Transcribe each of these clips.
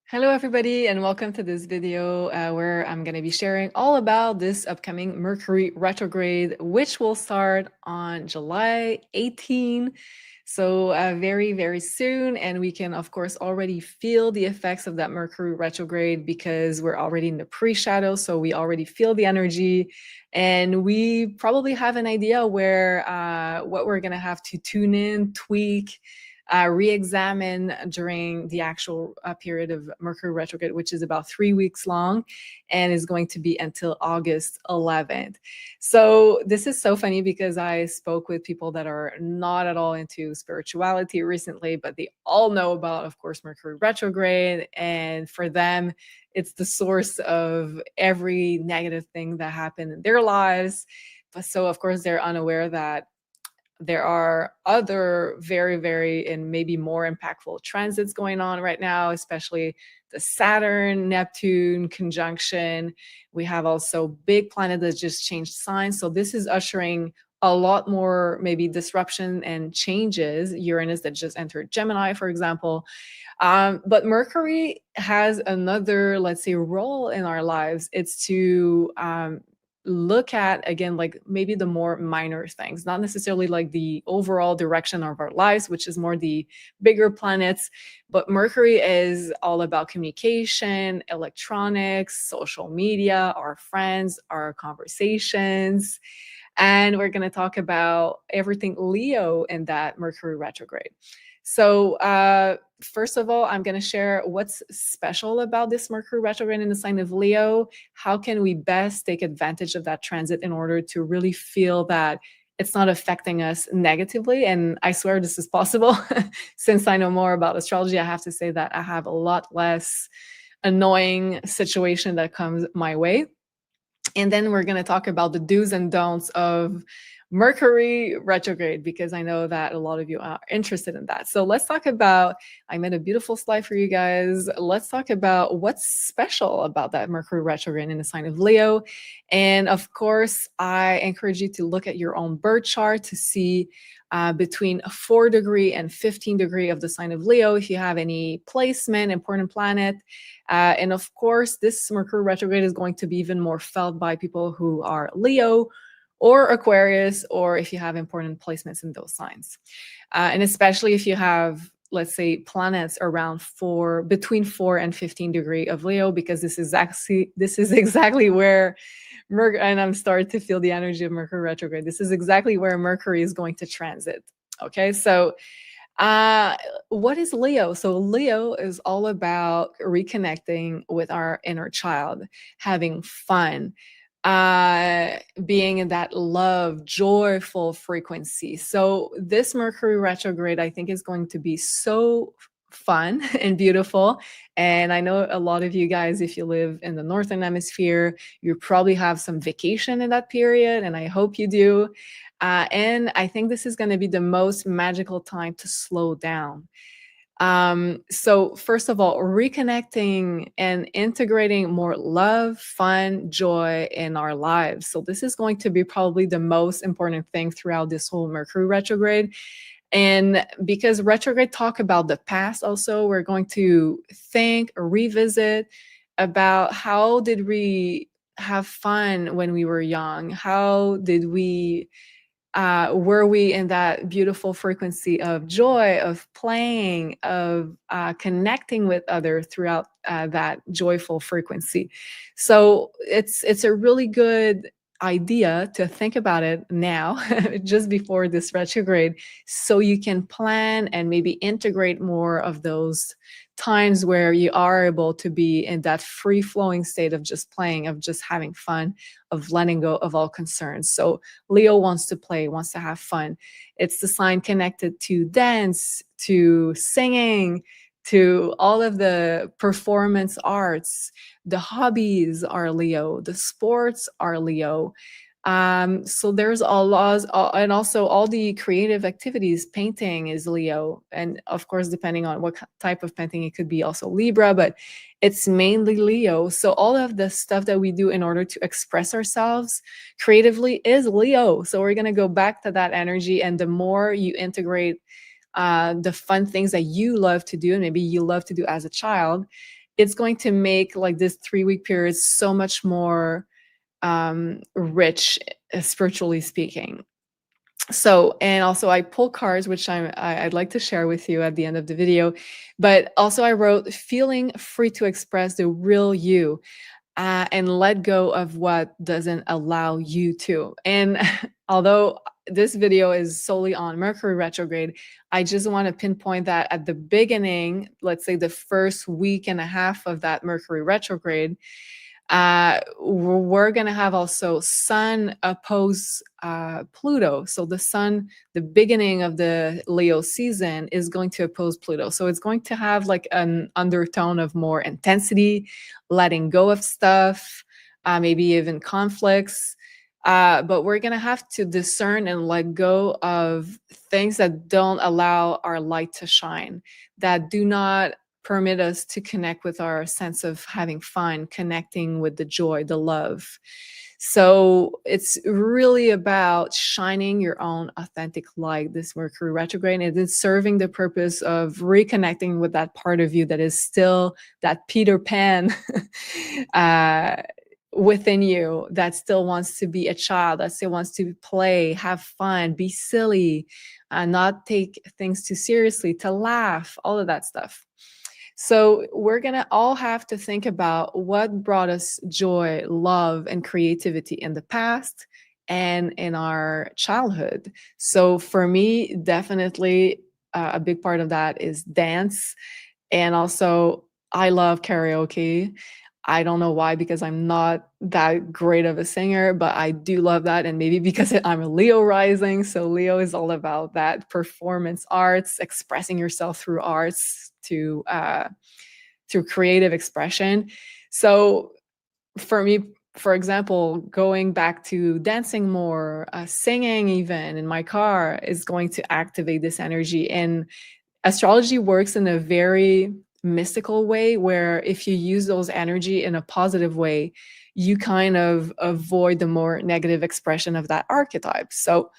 Hello, everybody, and welcome to this video where I'm going to be sharing all about this upcoming Mercury retrograde, which will start on July 18. So very, very soon. And we can, of course, already feel the effects of that Mercury retrograde because we're already in the pre-shadow. So we already feel the energy. And we probably have an idea where what we're going to have to tune in, tweak, re-examine during the actual period of Mercury retrograde, which is about 3 weeks long and is going to be until August 11th. So this is so funny because I spoke with people that are not at all into spirituality recently, but they all know about, of course, Mercury retrograde. And for them, it's the source of every negative thing that happened in their lives. But so, of course, they're unaware that there are other very, very, and maybe more impactful transits going on right now, especially the Saturn, Neptune conjunction. We have also big planet that just changed signs. So this is ushering a lot more maybe disruption and changes. Uranus that just entered Gemini, for example. But Mercury has another, let's say, role in our lives. It's to look at, again, like maybe the more minor things, not necessarily like the overall direction of our lives, which is more the bigger planets. But Mercury is all about communication, electronics, social media, our friends, our conversations. And we're going to talk about everything Leo in that Mercury retrograde. So first of all, I'm going to share what's special about this Mercury retrograde in the sign of Leo. How can we best take advantage of that transit in order to really feel that it's not affecting us negatively? And I swear this is possible. Since I know more about astrology, I have to say that I have a lot less annoying situation that comes my way. And then we're going to talk about the do's and don'ts of Mercury retrograde, because I know that a lot of you are interested in that. So let's talk about, I made a beautiful slide for you guys. Let's talk about what's special about that Mercury retrograde in the sign of Leo. And of course, I encourage you to look at your own birth chart to see between 4 degree and 15 degree of the sign of Leo, if you have any placement, important planet. And of course, this Mercury retrograde is going to be even more felt by people who are Leo or Aquarius, or if you have important placements in those signs. And especially if you have, let's say, planets around between 4 and 15 degree of Leo, because this is exactly where Mercury, and I'm starting to feel the energy of Mercury retrograde. This is exactly where Mercury is going to transit. Okay, so what is Leo? So Leo is all about reconnecting with our inner child, having fun, being in that love, joyful frequency. So this Mercury retrograde, I think, is going to be so fun and beautiful. And I know a lot of you guys, if you live in the Northern Hemisphere, you probably have some vacation in that period, and I hope you do. And I think this is going to be the most magical time to slow down. So first of all, reconnecting and integrating more love, fun, joy in our lives. So this is going to be probably the most important thing throughout this whole Mercury retrograde. And because retrograde talk about the past, also, we're going to think or revisit about how did we have fun when we were young? How did we were we in that beautiful frequency of joy, of playing, of connecting with others throughout that joyful frequency? So it's a really good idea to think about it now, just before this retrograde, so you can plan and maybe integrate more of those times where you are able to be in that free flowing state of just playing, of just having fun, of letting go of all concerns. So Leo wants to play, wants to have fun. It's the sign connected to dance, to singing, to all of the performance arts. The hobbies are Leo, the sports are Leo. So there's a lot, and also all the creative activities. Painting is Leo, and of course, depending on what type of painting, it could be also Libra, but it's mainly Leo. So all of the stuff that we do in order to express ourselves creatively is Leo. So we're gonna go back to that energy, and the more you integrate the fun things that you love to do, and maybe you love to do as a child, it's going to make like this 3-week period so much more rich, spiritually speaking. So, and also I pull cards, which I'd like to share with you at the end of the video. But also I wrote, feeling free to express the real you, and let go of what doesn't allow you to. And although this video is solely on Mercury retrograde, I just want to pinpoint that at the beginning, let's say the first week and a half of that Mercury retrograde, we're going to have also Sun oppose Pluto. So the Sun, the beginning of the Leo season, is going to oppose Pluto. So it's going to have like an undertone of more intensity, letting go of stuff, maybe even conflicts. But we're going to have to discern and let go of things that don't allow our light to shine, that do not permit us to connect with our sense of having fun, connecting with the joy, the love. So it's really about shining your own authentic light, this Mercury retrograde, and it's serving the purpose of reconnecting with that part of you that is still that Peter Pan within you, that still wants to be a child, that still wants to play, have fun, be silly, not take things too seriously, to laugh, all of that stuff. So we're going to all have to think about what brought us joy, love, and creativity in the past and in our childhood. So for me, definitely a big part of that is dance. And also, I love karaoke. I don't know why, because I'm not that great of a singer, but I do love that. And maybe because I'm a Leo rising. So Leo is all about that performance arts, expressing yourself through arts, to through creative expression. So for me, for example, going back to dancing more, singing even in my car is going to activate this energy. And astrology works in a very mystical way, where if you use those energy in a positive way, you kind of avoid the more negative expression of that archetype. So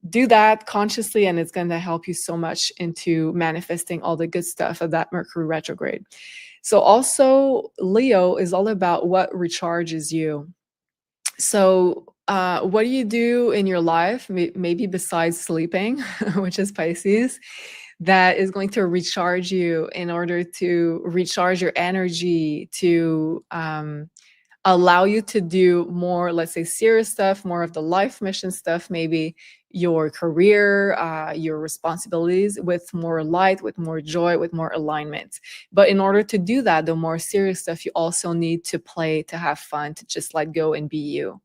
do that consciously, and it's going to help you so much into manifesting all the good stuff of that Mercury retrograde. So also, Leo is all about what recharges you. So what do you do in your life, maybe besides sleeping, which is Pisces, that is going to recharge you in order to recharge your energy, to allow you to do more, let's say, serious stuff, more of the life mission stuff, maybe your career, your responsibilities, with more light, with more joy, with more alignment. But in order to do that, the more serious stuff, you also need to play, to have fun, to just let go and be you.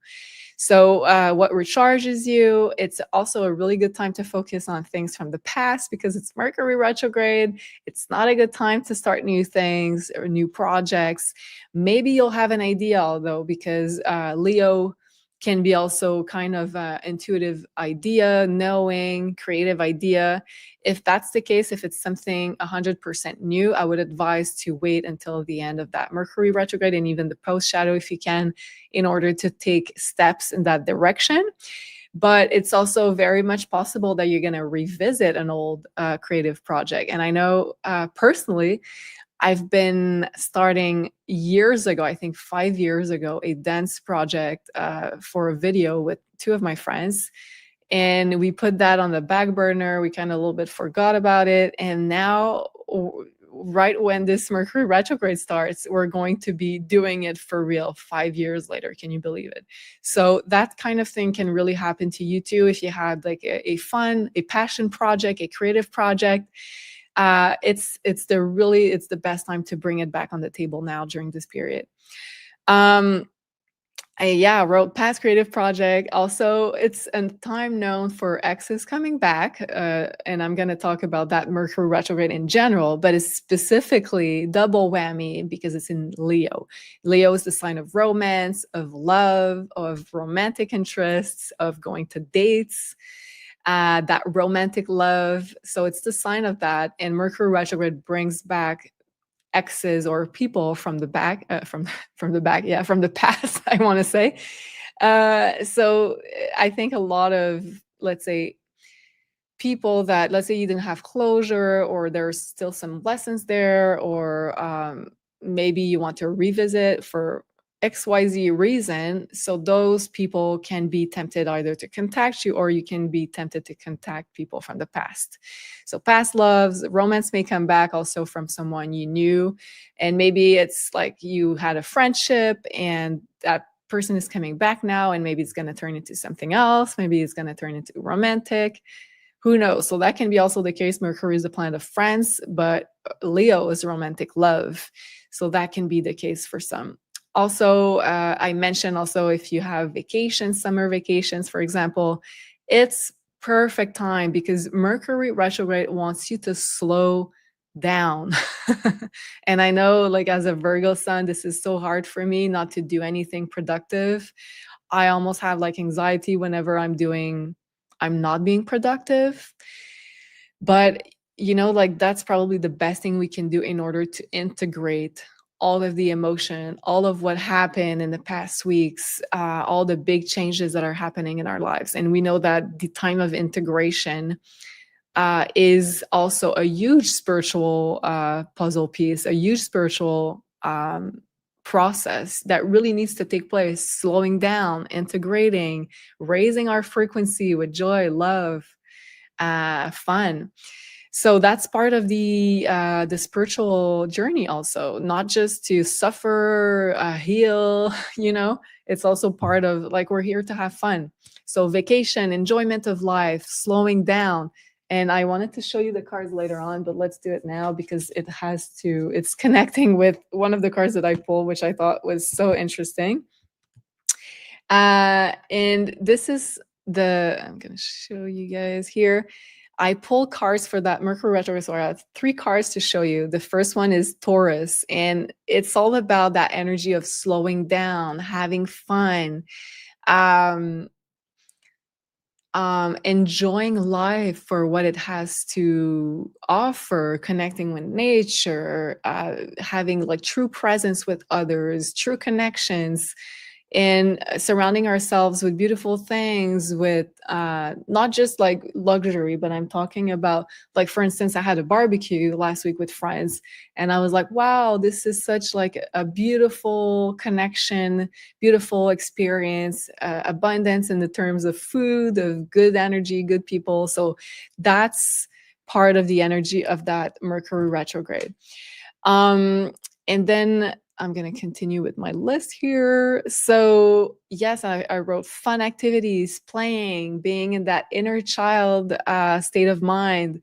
So what recharges you? It's also a really good time to focus on things from the past, because it's Mercury retrograde. It's not a good time to start new things or new projects. Maybe you'll have an idea, although, because Leo can be also kind of intuitive idea, knowing, creative idea. If that's the case, if it's something 100% new, I would advise to wait until the end of that Mercury retrograde, and even the post shadow if you can, in order to take steps in that direction. But it's also very much possible that you're going to revisit an old creative project. And I know personally, I've been starting years ago, I think 5 years ago, a dance project for a video with two of my friends. And we put that on the back burner. We kind of a little bit forgot about it. And now, right when this Mercury retrograde starts, we're going to be doing it for real 5 years later. Can you believe it? So that kind of thing can really happen to you too. If you had like a fun, a passion project, a creative project, it's the best time to bring it back on the table now during this period. I wrote past creative project. Also, it's a time known for exes coming back, and I'm going to talk about that Mercury retrograde in general, but it's specifically double whammy because it's in Leo. Leo is the sign of romance, of love, of romantic interests, of going to dates, that romantic love. So it's the sign of that, and Mercury retrograde brings back exes or people from the back, from the back, yeah, from the past, I want to say. So I think a lot of, let's say, people that, let's say, you didn't have closure, or there's still some lessons there, or maybe you want to revisit for XYZ reason. So those people can be tempted either to contact you, or you can be tempted to contact people from the past. So past loves, romance may come back also from someone you knew. And maybe it's like you had a friendship and that person is coming back now, and maybe it's going to turn into something else. Maybe it's going to turn into romantic. Who knows? So that can be also the case. Mercury is the planet of friends, but Leo is romantic love. So that can be the case for some. Also, I mentioned also if you have vacations, summer vacations, for example, it's perfect time because Mercury retrograde wants you to slow down. And I know, like, as a Virgo sun, this is so hard for me not to do anything productive. I almost have like anxiety whenever I'm not being productive. But, like, that's probably the best thing we can do in order to integrate all of the emotion, all of what happened in the past weeks, all the big changes that are happening in our lives. And we know that the time of integration is also a huge spiritual puzzle piece, a huge spiritual process that really needs to take place, slowing down, integrating, raising our frequency with joy, love, fun. So that's part of the spiritual journey also, not just to suffer, heal, it's also part of, like, we're here to have fun. So vacation, enjoyment of life, slowing down. And I wanted to show you the cards later on, but let's do it now because it's connecting with one of the cards that I pulled, which I thought was so interesting. And this is I'm going to show you guys here. I pulled cards for that Mercury retrograde. So I have 3 cards to show you. The first one is Taurus, and it's all about that energy of slowing down, having fun, enjoying life for what it has to offer, connecting with nature, having like true presence with others, true connections, and surrounding ourselves with beautiful things, with not just like luxury, but I'm talking about, like, for instance, I had a barbecue last week with friends, and I was like, wow, this is such like a beautiful connection, beautiful experience, abundance in the terms of food, of good energy, good people. So that's part of the energy of that Mercury retrograde. And then I'm going to continue with my list here. So yes, I wrote fun activities, playing, being in that inner child state of mind,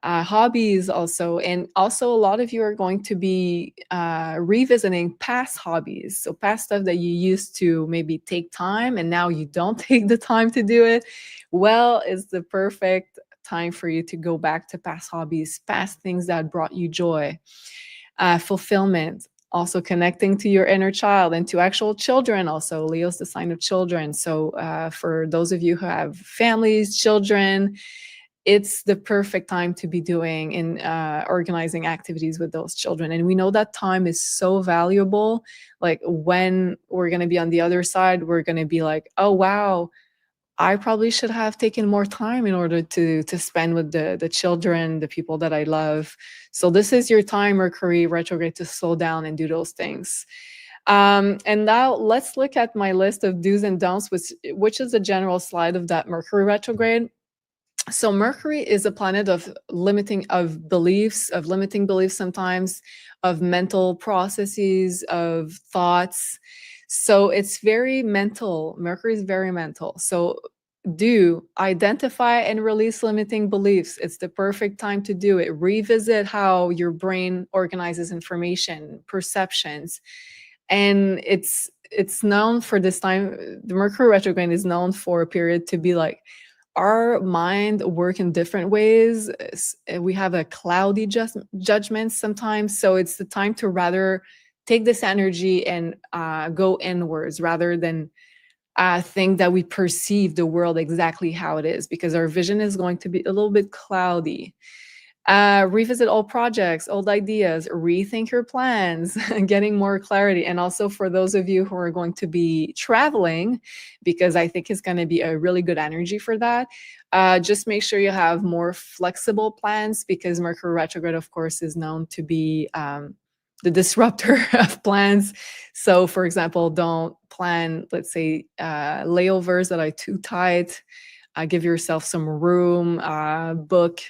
hobbies also. And also a lot of you are going to be revisiting past hobbies. So past stuff that you used to maybe take time and now you don't take the time to do it. Well, it's the perfect time for you to go back to past hobbies, past things that brought you joy. Fulfillment, also connecting to your inner child and to actual children. Also, Leo's the sign of children. So for those of you who have families, children, it's the perfect time to be doing and organizing activities with those children. And we know that time is so valuable. Like, when we're going to be on the other side, we're going to be like, oh, wow, I probably should have taken more time in order to spend with the children, the people that I love. So this is your time, Mercury retrograde, to slow down and do those things. And now let's look at my list of do's and don'ts, which is a general slide of that Mercury retrograde. So Mercury is a planet of limiting beliefs sometimes, of mental processes, of thoughts. So it's very mental. Mercury is very mental. So do identify and release limiting beliefs. It's the perfect time to do it. Revisit how your brain organizes information, perceptions. And it's known for this time, the Mercury retrograde is known for a period to be like, our mind work in different ways. We have a cloudy judgment sometimes. So it's the time to rather take this energy and go inwards rather than think that we perceive the world exactly how it is, because our vision is going to be a little bit cloudy. Revisit old projects, old ideas, rethink your plans, getting more clarity. And also for those of you who are going to be traveling, because I think it's going to be a really good energy for that, just make sure you have more flexible plans, because Mercury retrograde, of course, is known to be the disruptor of plans. So for example, don't plan, let's say, layovers that are too tight. Give yourself some room, book,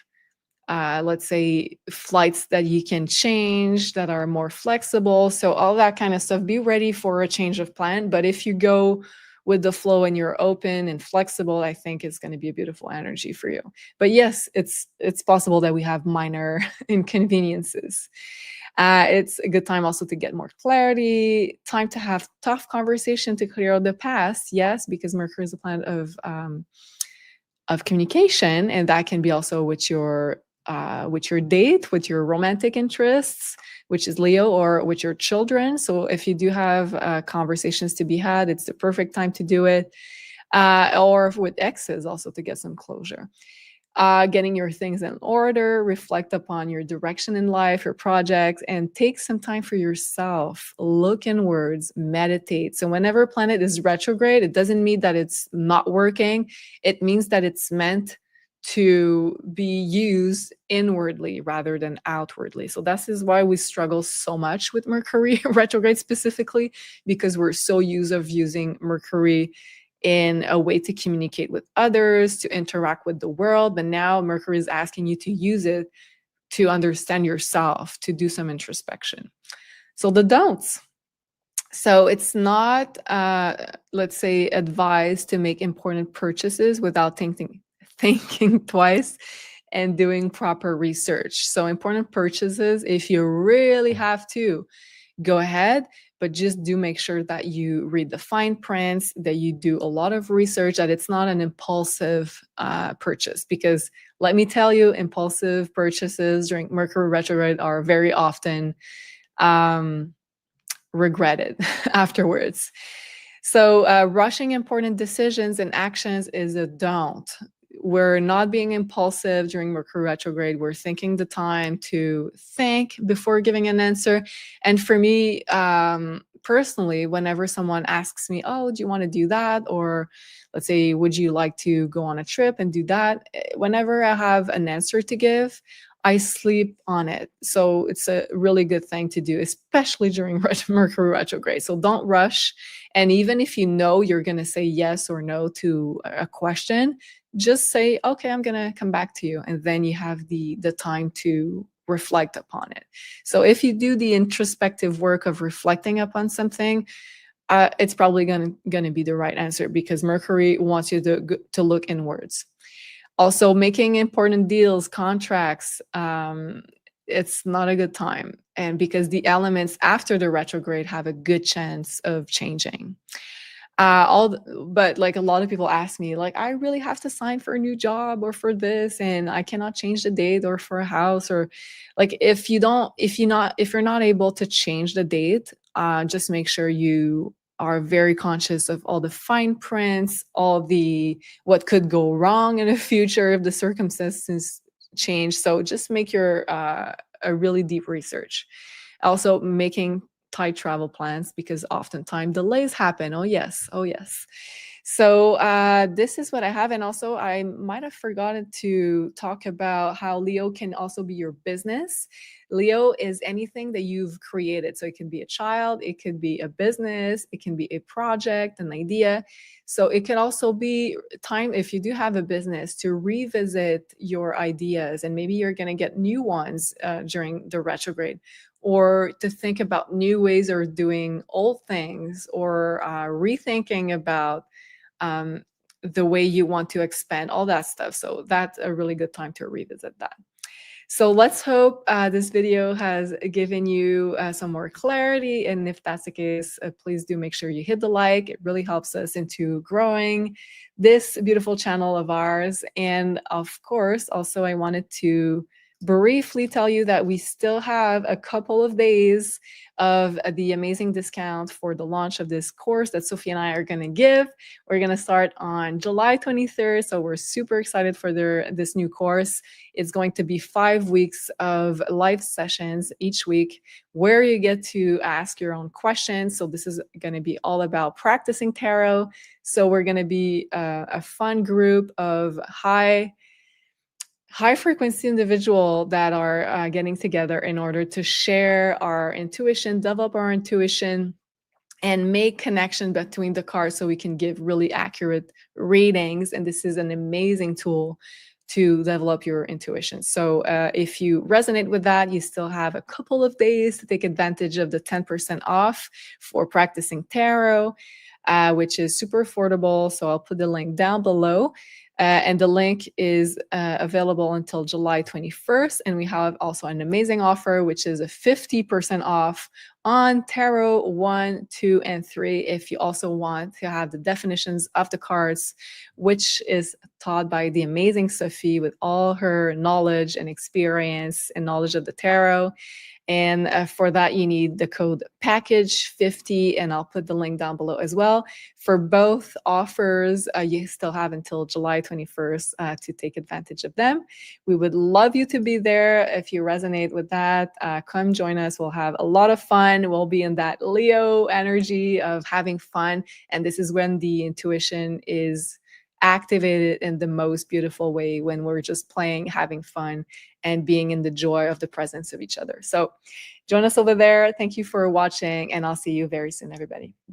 let's say, flights that you can change, that are more flexible. So all that kind of stuff, be ready for a change of plan. But if you go with the flow and you're open and flexible, I think it's going to be a beautiful energy for you. But yes, it's possible that we have minor inconveniences. It's a good time also to get more clarity, time to have tough conversation to clear out the past. Yes, because Mercury is a planet of communication, and that can be also with your date, with your romantic interests, which is Leo, or with your children. So if you do have conversations to be had, it's the perfect time to do it. Or with exes also, to get some closure. Getting your things in order, reflect upon your direction in life, your projects, and take some time for yourself. Look inwards, meditate. So whenever planet is retrograde, it doesn't mean that it's not working. It means that it's meant to be used inwardly rather than outwardly. So this is why we struggle so much with Mercury retrograde specifically, because we're so used of using Mercury in a way to communicate with others, to interact with the world. But now Mercury is asking you to use it to understand yourself, to do some introspection. So the don'ts. So it's not, let's say, advised to make important purchases without thinking twice and doing proper research. So important purchases, if you really have to, go ahead, but just do make sure that you read the fine prints, that you do a lot of research, that it's not an impulsive purchase. Because let me tell you, impulsive purchases during Mercury retrograde are very often regretted afterwards. So rushing important decisions and actions is a don't. We're not being impulsive during Mercury retrograde. We're taking the time to think before giving an answer. And for me, personally, whenever someone asks me, oh, do you want to do that? Or let's say, would you like to go on a trip and do that? Whenever I have an answer to give, I sleep on it. So it's a really good thing to do, especially during Mercury retrograde. So don't rush. And even if you know you're going to say yes or no to a question, just say, okay, I'm going to come back to you. And then you have the time to reflect upon it. So if you do the introspective work of reflecting upon something, it's probably going to be the right answer, because Mercury wants you to look inwards. Also, making important deals, contracts, it's not a good time. And because the elements after the retrograde have a good chance of changing. But like a lot of people ask me, like, I really have to sign for a new job or for this, and I cannot change the date, or for a house, or like, if you're not able to change the date, just make sure you are very conscious of all the fine prints, all the what could go wrong in the future if the circumstances change. So just make your a really deep research. Also, making tight travel plans, because oftentimes delays happen. Oh yes, oh yes. So this is what I have. And also, I might have forgotten to talk about how Leo can also be your business. Leo is anything that you've created. So it can be a child, it could be a business, it can be a project, an idea. So it can also be time, if you do have a business, to revisit your ideas, and maybe you're going to get new ones during the retrograde, or to think about new ways of doing old things, or rethinking about the way you want to expand, all that stuff. So that's a really good time to revisit that. So let's hope this video has given you some more clarity. And if that's the case, please do make sure you hit the like. It really helps us into growing this beautiful channel of ours. And of course, also, I wanted to briefly tell you that we still have a couple of days of the amazing discount for the launch of this course that Sophie and I are going to give. We're going to start on July 23rd. So we're super excited for this new course. It's going to be 5 weeks of live sessions each week, where you get to ask your own questions. So this is going to be all about practicing tarot. So we're going to be a fun group of high high frequency individual that are getting together in order to share our intuition, develop our intuition, and make connection between the cards so we can give really accurate readings. And this is an amazing tool to develop your intuition. So if you resonate with that, you still have a couple of days to take advantage of the 10% off for practicing tarot, which is super affordable. So I'll put the link down below. And the link is available until July 21st. And we have also an amazing offer, which is a 50% off on Tarot 1, 2, and 3. If you also want to have the definitions of the cards, which is taught by the amazing Sophie with all her knowledge and experience and knowledge of the tarot. And for that, you need the code package50, and I'll put the link down below as well. For both offers, you still have until July 21st to take advantage of them. We would love you to be there. If you resonate with that, come join us. We'll have a lot of fun. We'll be in that Leo energy of having fun. And this is when the intuition is activated in the most beautiful way, when we're just playing, having fun, and being in the joy of the presence of each other. So join us over there. Thank you for watching, and I'll see you very soon, everybody. Bye.